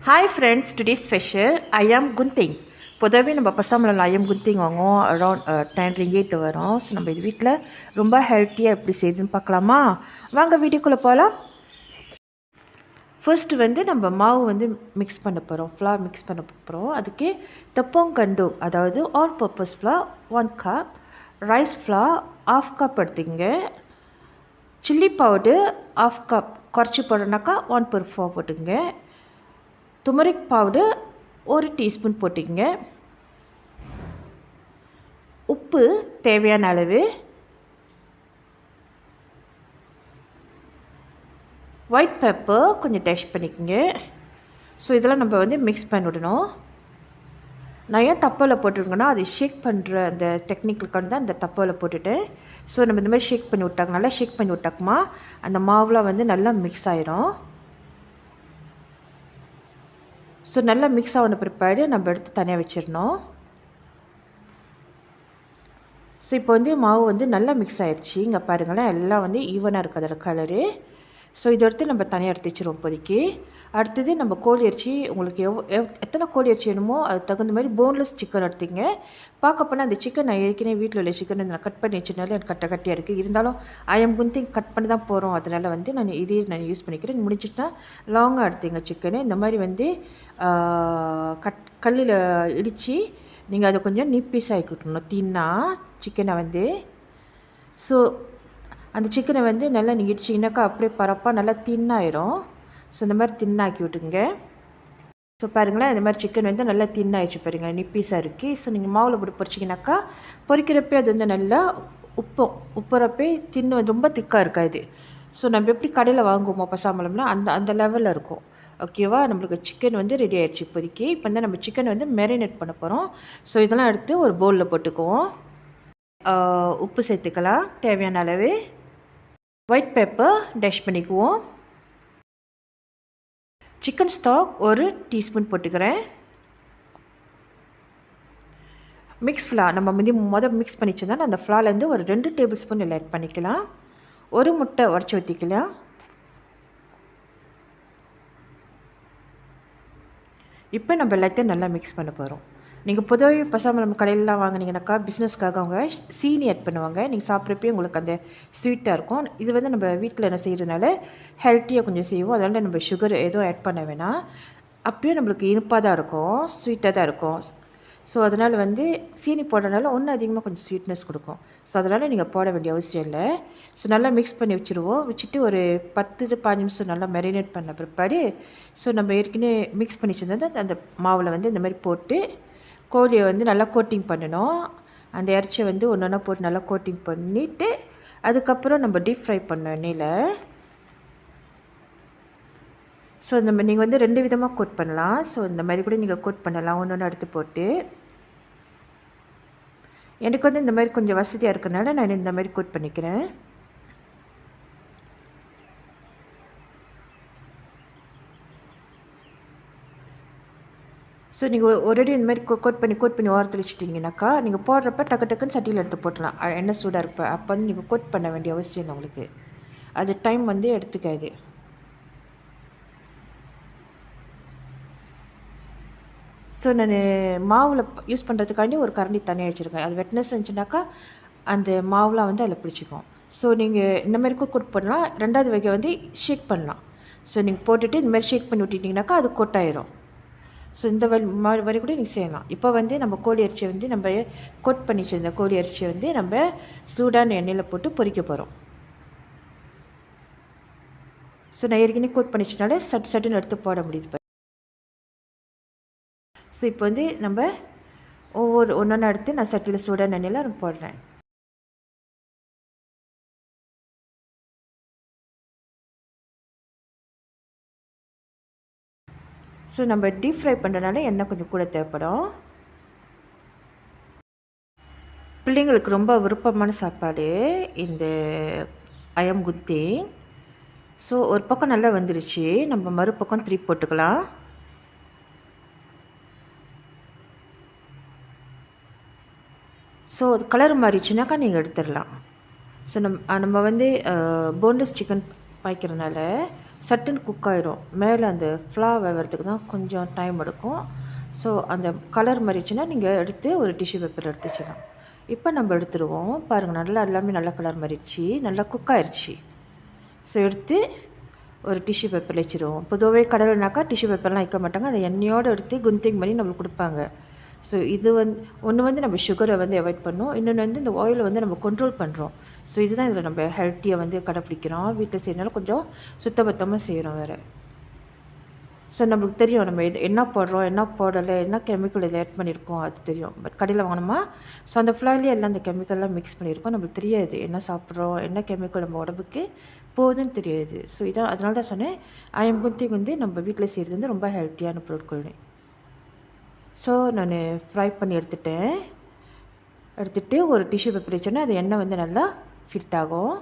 Hi friends, today's special Ayam Gunting. பொதுவாகவே நம்ம Pasar Malam Ayam Gunting வாங்குவோம் around 10 ringgit வரும். ஸோ நம்ம இது வீட்டில் ரொம்ப ஹெல்த்தியாக எப்படி செய்யுதுன்னு பார்க்கலாமா? வாங்க வீடியோக்குள்ளே போகலாம். ஃபர்ஸ்ட் நம்ம மாவு மிக்ஸ் பண்ண போகிறோம், ஃப்ளார் மிக்ஸ் பண்ண போகிறோம். அதுக்கு தப்போங் கண்டும், அதாவது all purpose flower 1 cup, rice flower 1/2 cup எடுத்துங்க, சில்லி பவுடர் 1/2 cup, குறைச்சி போடுறனாக்கா 1/4 போட்டுங்க, turmeric powder 1 teaspoon போட்டுங்க, உப்பு தேவையான அளவு, ஒயிட் பெப்பர் கொஞ்சம் டேஸ்ட் பண்ணிக்கோங்க. ஸோ இதெல்லாம் நம்ம மிக்ஸ் பண்ணி விடணும். நான் ஏன் தப்பாவில் போட்டிருக்கேன்னா அது ஷேக் பண்ணுற அந்த டெக்னிக்குக்காக தான் அந்த தப்பாவில் போட்டுட்டேன். ஸோ நம்ம இந்த மாதிரி ஷேக் பண்ணி விட்டாங்க, நல்லா ஷேக் பண்ணி விட்டாக்குமா அந்த மாவுலாம் நல்லா மிக்ஸ் ஆயிரும். ஸோ நல்லா மிக்ஸ் ஆன பிற்பாடு நம்ம எடுத்து தனியாக வச்சிடணும். ஸோ இப்போ மாவு நல்லா மிக்ஸ் ஆகிடுச்சு. இங்கே பாருங்களேன், எல்லாம் ஈவனாக இருக்குது அதோட கலரு. ஸோ இதை எடுத்து நம்ம தனியாக எடுத்து வச்சிருவோம் இப்போதைக்கு. அடுத்தது நம்ம கோழி அரிசி, உங்களுக்கு எத்தனை கோழி அரிசி வேணுமோ அது தகுந்த மாதிரி போன்லெஸ் சிக்கன் எடுத்துங்க. பார்க்க போனால் அந்த சிக்கன் நான் ஏற்கனவே வீட்டில் உள்ள சிக்கன் நான் கட் பண்ணி வச்சதுனால எனக்கு கட்டியாக இருக்குது. இருந்தாலும் ஐயம் குந்திங் கட் பண்ணி தான் போகிறோம், அதனால் நான் இதே யூஸ் பண்ணிக்கிறேன். முடிஞ்சிட்டுனா லாங்காக எடுத்துங்க சிக்கனு. இந்த மாதிரி கல்லில் இடித்து நீங்கள் அதை கொஞ்சம் நிப்பீஸ் ஆகிக்கிட்டணும் தின்னா சிக்கனை. ஸோ அந்த சிக்கனை நல்லா நீங்கள் இடிச்சிங்கனாக்கா அப்படியே பரப்பாக நல்லா தின்னாயிரும். ஸோ இந்த மாதிரி தின்னாக்கி விட்டுங்க. ஸோ பாருங்களேன், இந்த மாதிரி சிக்கன் நல்லா தின்னாயிடுச்சு பாருங்கள், நிப்பீஸாக இருக்குது. ஸோ நீங்கள் மாவில் போட்டு பொரிச்சிங்கனாக்கா பொரிக்கிறப்பே அது நல்லா உப்புறப்பே ரொம்ப திக்காக இருக்காது. ஸோ நம்ம எப்படி கடையில் வாங்குவோமோ Pasar Malamல அந்த லெவலில் இருக்கும். ஓகேவா? நம்மளுக்கு சிக்கன் ரெடி ஆகிடுச்சு இப்போதைக்கு. இப்போ நம்ம சிக்கன் மேரினேட் பண்ண போகிறோம். ஸோ இதெல்லாம் எடுத்து ஒரு பவுலில் போட்டுக்குவோம். உப்பு சேர்த்துக்கலாம் தேவையான அளவு, ஒயிட் பெப்பர் டேஷ் பண்ணிக்குவோம், சிக்கன் ஸ்டாக் 1 டீஸ்பூன் போட்டுக்கிறேன், மிக்ஸ் ஃப்ளார் நம்ம முதல் மிக்ஸ் பண்ணிச்சிருந்தால் அந்த ஃப்ளார்லேருந்து ஒரு 2 டேபிள் ஸ்பூன் ஆட் பண்ணிக்கலாம், 1 முட்டை உடச்சி ஊற்றிக்கலாம். இப்போ நம்ம எல்லாத்தையும் நல்லா மிக்ஸ் பண்ண போகிறோம். நீங்கள் பொதுவாக Pasar Malam கடையிலலாம் வாங்கினீங்கன்னாக்கா பிஸ்னஸ்க்காக அவங்க சீனி ஆட் பண்ணுவாங்க. நீங்கள் சாப்பிட்றப்பே உங்களுக்கு அந்த ஸ்வீட்டாக இருக்கும். இது நம்ம வீட்டில் என்ன செய்கிறதுனால ஹெல்த்தியாக கொஞ்சம் செய்வோம். அதனால் நம்ம சுகர் எதுவும் ஆட் பண்ண வேணாம். அப்பயும் நம்மளுக்கு இனிப்பாக தான் இருக்கும், ஸ்வீட்டாக தான் இருக்கும். ஸோ அதனால் சீனி போடுறதுனால ஒன்றும் அதிகமாக கொஞ்சம் ஸ்வீட்னஸ் கொடுக்கும். ஸோ அதனால் நீங்கள் போட வேண்டிய அவசியம் இல்லை. ஸோ நல்லா மிக்ஸ் பண்ணி வச்சுட்டு ஒரு 10-15 நிமிஷம் நல்லா மேரினேட் பண்ண பிற்பாடு ஸோ நம்ம ஏற்கனவே மிக்ஸ் பண்ணி வச்சுருந்தா அந்த மாவில் இந்த மாதிரி போட்டு கோழியை நல்லா கோட்டிங் பண்ணணும். அந்த இறைச்சியை ஒன்று ஒன்றா போட்டு நல்லா கோட்டிங் பண்ணிவிட்டு அதுக்கப்புறம் நம்ம டீப் ஃப்ரை பண்ண எண்ணெயில். ஸோ நீங்கள் 2 விதமாக கோட் பண்ணலாம். ஸோ இந்த மாதிரி கூட நீங்கள் கோட் பண்ணலாம், ஒன்று எடுத்து போட்டு. எனக்கு இந்த மாதிரி கொஞ்சம் வசதியாக இருக்கனால நான் இந்த மாதிரி கோட் பண்ணிக்கிறேன். ஸோ நீங்கள் ஒரேடி இந்த மாதிரி கோட் பண்ணி ஓரத்தில் வச்சுட்டிங்கனாக்கா நீங்கள் போடுறப்ப டக்குன்னு சட்டியில் எடுத்து போட்டலாம். எண்ணெய் சூடாக இருப்ப அப்போ நீங்கள் கோட் பண்ண வேண்டிய அவசியம் இல்லை உங்களுக்கு. அது டைம் எடுத்துக்காது. ஸோ நான் மாவில் யூஸ் பண்ணுறதுக்காண்டி ஒரு கரண்டி தனியாக வச்சுருக்கேன். அது வெட்னஸ் இருந்துச்சுனாக்கா அந்த மாவுலாம் அதில் பிடிச்சிக்கும். ஸோ நீங்கள் இந்த மாதிரி கோட் பண்ணலாம். 2வது வகை ஷேக் பண்ணலாம். ஸோ நீங்கள் போட்டுட்டு இந்த மாதிரி ஷேக் பண்ணி விட்டுட்டிங்கனாக்கா அது கொட்டாயிரும். ஸோ இந்த வரி கூட நீங்கள் செய்யலாம். இப்போ நம்ம கோழி அரிசியை நம்ம கோட் பண்ணி வச்சுருந்த கோழி அரிசியை நம்ம சூடான எண்ணெயில் போட்டு பொரிக்க போகிறோம். ஸோ நான் ஏற்கனவே கோட் பண்ணி வச்சனால சட்டுன்னு எடுத்து போட முடியுது. ஸோ இப்போ நம்ம ஒன்றொன்று எடுத்து நான் சட்டியில் சூடான எண்ணெயில் போடுறேன். ஸோ நம்ம டீப் ஃப்ரை பண்ணுறதுனால எண்ணெய் கொஞ்சம் கூட தேவைப்படும். பிள்ளைங்களுக்கு ரொம்ப விருப்பமான சாப்பாடு இந்த ஐயம் குந்திங். ஸோ ஒரு பக்கம் நல்லா வந்துருச்சு, நம்ம மறுபக்கம் திருப்பி போட்டுக்கலாம். ஸோ அது கலர் மாறிடுச்சுனாக்கா நீங்கள் எடுத்துடலாம். ஸோ நம்ம போன்லெஸ் சிக்கன் பாய்க்கிறதுனால சட்டுன்னு குக் ஆகிடும். மேலே அந்த ஃப்ளார் வேகிறதுக்கு தான் கொஞ்சம் டைம் எடுக்கும். ஸோ அந்த கலர் மாறிடுச்சுன்னா நீங்கள் எடுத்து ஒரு டிஷ்யூ பேப்பர் எடுத்து வச்சிடலாம். இப்போ நம்ம எடுத்துருவோம். பாருங்கள், நல்லா எல்லாமே நல்லா கலர் மாறிடுச்சு, நல்லா குக் ஆயிடுச்சு. ஸோ எடுத்து ஒரு டிஷ்யூ பேப்பரில் வச்சுருவோம். பொதுவாகவே கடலைனாக்கா டிஷ்யூ பேப்பர்லாம் வைக்க மாட்டாங்க, அதை எண்ணெயோடு எடுத்து குந்திங் பண்ணி நம்மளுக்கு கொடுப்பாங்க. ஸோ இது ஒன்று நம்ம சுகரை அவாய்ட் பண்ணோம், இன்னொன்று இந்த ஆயிலை நம்ம கண்ட்ரோல் பண்ணுறோம். ஸோ இதுதான் இதில் நம்ம ஹெல்த்தியாக கடைப்பிடிக்கிறோம். வீட்டில் செய்யறதுனால கொஞ்சம் சுத்தபத்தமாக செய்கிறோம் வேறு. ஸோ நம்மளுக்கு தெரியும் நம்ம என்ன போடுறோம், என்ன போடலை, என்ன கெமிக்கல் இதை ஆட் பண்ணியிருக்கோம், அது தெரியும். பட் கடையில் வாங்கினோமா ஸோ அந்த ஃப்ளார்லேயே எல்லாம் அந்த கெமிக்கல்லாம் மிக்ஸ் பண்ணியிருக்கோம். நம்மளுக்கு தெரியாது என்ன சாப்பிட்றோம், என்ன கெமிக்கல் நம்ம உடம்புக்கு போகுதுன்னு தெரியாது. ஸோ இதான் அதனால தான் சொன்னேன், ஐயம் குந்திங் நம்ம வீட்டில் செய்கிறது ரொம்ப ஹெல்த்தியான பொருட்கள். ஸோ நான் ஃப்ரை பண்ணி எடுத்துகிட்டு ஒரு டிஷ்யூ பேப்பர் வச்சோன்னா அது எண்ணெய் நல்லா ஃபிட் ஆகும்.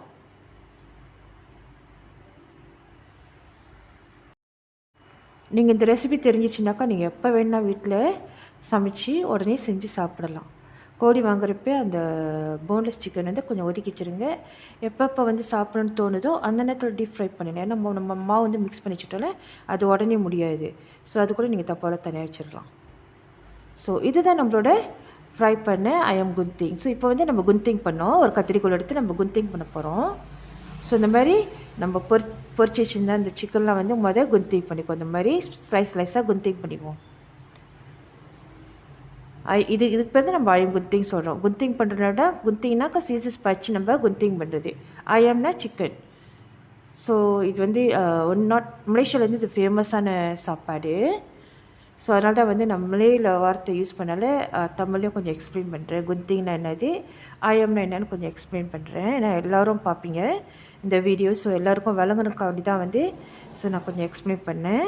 நீங்கள் இந்த ரெசிபி தெரிஞ்சிச்சுனாக்கா நீங்கள் எப்போ வேணால் வீட்டில் சமைச்சு உடனே செஞ்சு சாப்பிடலாம். கோழி வாங்குறப்ப அந்த போன்லெஸ் சிக்கன் கொஞ்சம் ஒதுக்கி வச்சுருங்க. எப்பப்போ சாப்பிடணும்னு தோணுதோ அந்த நேரத்தில் டீப் ஃப்ரை பண்ணிடலாம். ஏன்னா நம்ம மாவு மிக்ஸ் பண்ணி வச்சுட்டோம்ல, அது உடனே முடியாது. ஸோ அது கூட நீங்கள் தப்பால் தனியாக வச்சிடலாம். ஸோ இதுதான் நம்மளோட ஃப்ரை பண்ண ஐயம் குந்திங். ஸோ இப்போ நம்ம குந்திங் பண்ணோம், ஒரு கத்திரிக்கோல் எடுத்து நம்ம குந்திங் பண்ண போகிறோம். ஸோ இந்த மாதிரி நம்ம பொரிச்சு வச்சுருந்தா இந்த சிக்கன்லாம் குந்திங் பண்ணிக்குவோம். இந்த மாதிரி ஸ்லைஸாக குந்திங் பண்ணிக்குவோம். இதுக்கு பேர் நம்ம ஐயம் குந்திங் சொல்கிறோம். குந்திங் பண்ணுறதுனால குந்திங்னாக்கா சீசஸ் பச்சு நம்ம குந்திங் பண்ணுறது. ஐயம்னா சிக்கன். ஸோ இது மலேசியாவில் இது ஃபேமஸான சாப்பாடு. ஸோ அதனால தான் நம்மளே இல்லை வார்த்தை யூஸ் பண்ணால தமிழ்லேயும் கொஞ்சம் எக்ஸ்பிளைன் பண்ணுறேன். குந்திங்னா என்னது, ஐயம்னா என்னன்னு கொஞ்சம் எக்ஸ்பிளைன் பண்ணுறேன். ஏன்னா எல்லோரும் பார்ப்பீங்க இந்த வீடியோ. ஸோ எல்லாருக்கும் விளங்கணுக்காண்டி தான் ஸோ நான் கொஞ்சம் எக்ஸ்பிளைன் பண்ணேன்.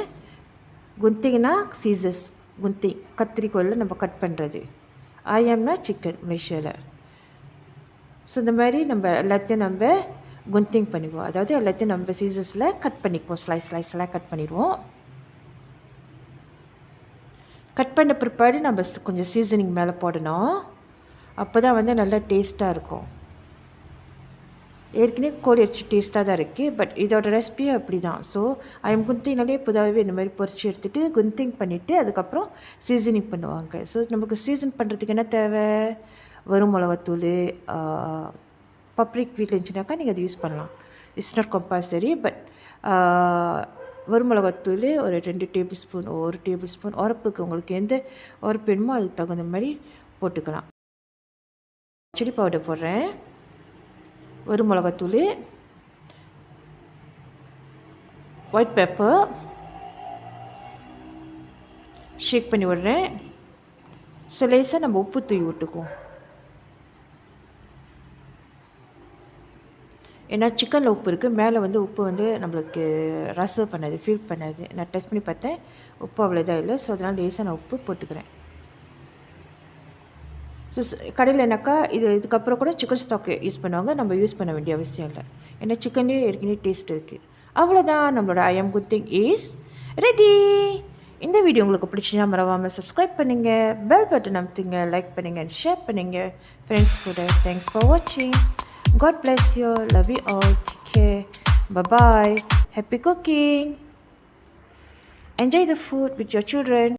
குந்திங்னா சீசஸ், குந்திங் கத்திரிக்கோலில் நம்ம கட் பண்ணுறது. ஐயம்னா சிக்கன் மலேசியாவில். ஸோ இந்த மாதிரி நம்ம எல்லாத்தையும் நம்ம குந்திங் பண்ணிக்குவோம். அதாவது எல்லாத்தையும் நம்ம சீசஸில் கட் பண்ணிக்குவோம், ஸ்லைஸ்லாம் கட் பண்ணிடுவோம். கட் பண்ண பிற்பாடு நம்ம கொஞ்சம் சீசனிங் மேலே போடணும். அப்போ தான் நல்லா டேஸ்ட்டாக இருக்கும். ஏற்கனவே கோழி அரிசி டேஸ்ட்டாக தான் இருக்குது, பட் இதோட ரெசிபியே அப்படி தான். ஸோ ஐயம் குந்திங்னாலே பொதுவாகவே இந்த மாதிரி பொரிச்சு எடுத்துகிட்டு குந்திங் பண்ணிவிட்டு அதுக்கப்புறம் சீசனிங் பண்ணுவாங்க. ஸோ நமக்கு சீசன் பண்ணுறதுக்கு என்ன தேவை, வரும் மிளகாத்தூள், பப்ரிக் வீட்டில் இருந்துச்சுனாக்கா நீங்கள் அதை யூஸ் பண்ணலாம். It's not compulsory. பட் வரும் மிளகாத்தூள் ஒரு 2 டேபிள் ஸ்பூன், 1 டேபிள் ஸ்பூன் உரப்புக்கு உங்களுக்கு எந்த உரப்பு வேணுமோ அதுக்கு தகுந்த மாதிரி போட்டுக்கலாம். சில்லி பவுடர் போடுறேன், வரும் மிளகாத்தூள், ஒயிட் பெப்பர் ஷேக் பண்ணி விடுறேன். ஸோ லேசாக நம்ம உப்பு தூவி விட்டுக்குவோம். ஏன்னா சிக்கனில் உப்பு இருக்குது, மேலே உப்பு நம்மளுக்கு ரசம் பண்ணாது, ஃபீல் பண்ணாது. நான் டெஸ்ட் பண்ணி பார்த்தேன், உப்பு அவ்வளோதான் இல்லை. ஸோ அதனால் லேசாக நான் உப்பு போட்டுக்கிறேன். ஸோ கடையில் என்னக்கா இதுக்கப்புறம் கூட சிக்கன் ஸ்டாக்கு யூஸ் பண்ணுவாங்க, நம்ம யூஸ் பண்ண வேண்டிய அவசியம் இல்லை. ஏன்னா சிக்கன்லேயே ஏற்கனவே டேஸ்ட் இருக்குது. அவ்வளோதான், நம்மளோட ஐயம் குந்திங் இஸ் ரெடி. இந்த வீடியோ உங்களுக்கு பிடிச்சினா மறவாமல் சப்ஸ்கிரைப் பண்ணுங்கள், பெல் பட்டன் அமுத்துங்க, லைக் பண்ணுங்கள், ஷேர் பண்ணுங்கள் ஃப்ரெண்ட்ஸ் கூட. தேங்க்ஸ் ஃபார் வாட்சிங். God bless you. Love you all. Take care. Bye-bye. Happy cooking. Enjoy the food with your children.